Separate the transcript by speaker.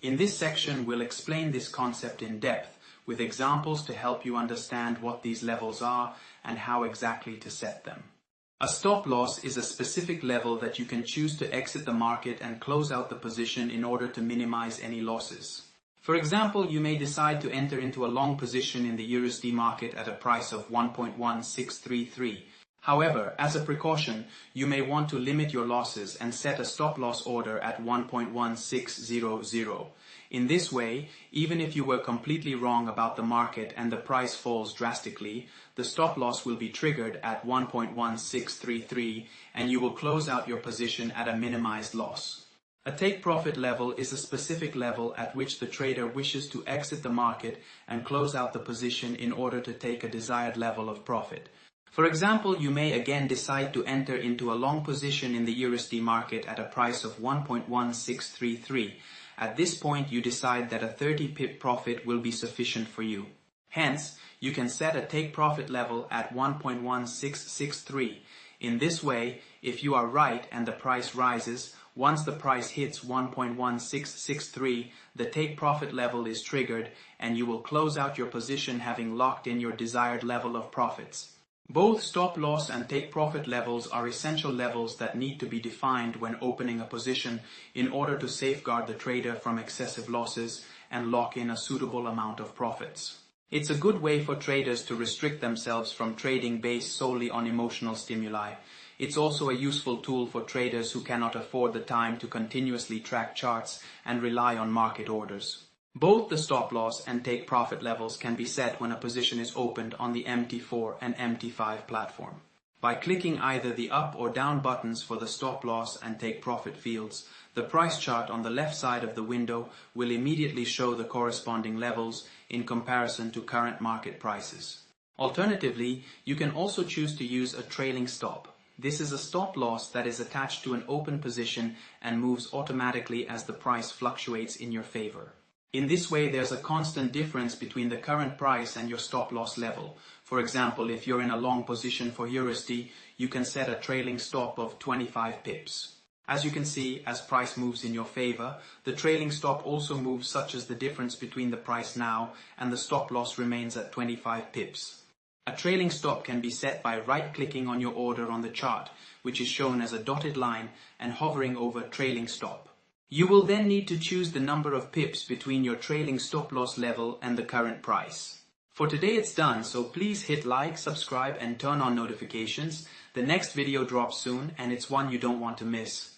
Speaker 1: In this section, we'll explain this concept in depth with examples to help you understand what these levels are and how exactly to set them. A stop loss is a specific level that you can choose to exit the market and close out the position in order to minimize any losses. For example, you may decide to enter into a long position in the USD market at a price of 1.1633. However, as a precaution, you may want to limit your losses and set a stop loss order at 1.1600. In this way, even if you were completely wrong about the market and the price falls drastically, the stop loss will be triggered at 1.1633 and you will close out your position at a minimized loss. A take profit level is a specific level at which the trader wishes to exit the market and close out the position in order to take a desired level of profit. For example, you may again decide to enter into a long position in the USD market at a price of 1.1633. At this point, you decide that a 30 pip profit will be sufficient for you. Hence, you can set a take profit level at 1.1663. In this way, if you are right and the price rises, once the price hits 1.1663, the take profit level is triggered and you will close out your position having locked in your desired level of profits. Both stop loss and take profit levels are essential levels that need to be defined when opening a position in order to safeguard the trader from excessive losses and lock in a suitable amount of profits. It's a good way for traders to restrict themselves from trading based solely on emotional stimuli. It's also a useful tool for traders who cannot afford the time to continuously track charts and rely on market orders. Both the stop loss and take profit levels can be set when a position is opened on the MT4 and MT5 platform. By clicking either the up or down buttons for the stop loss and take profit fields, the price chart on the left side of the window will immediately show the corresponding levels in comparison to current market prices. Alternatively, you can also choose to use a trailing stop. This is a stop loss that is attached to an open position and moves automatically as the price fluctuates in your favor. In this way, there's a constant difference between the current price and your stop loss level. For example, if you're in a long position for USD, you can set a trailing stop of 25 pips. As you can see, as price moves in your favor, the trailing stop also moves, such as the difference between the price now and the stop loss remains at 25 pips. A trailing stop can be set by right-clicking on your order on the chart, which is shown as a dotted line, and hovering over trailing stop. You will then need to choose the number of pips between your trailing stop loss level and the current price. For today it's done, so please hit like, subscribe and turn on notifications. The next video drops soon and it's one you don't want to miss.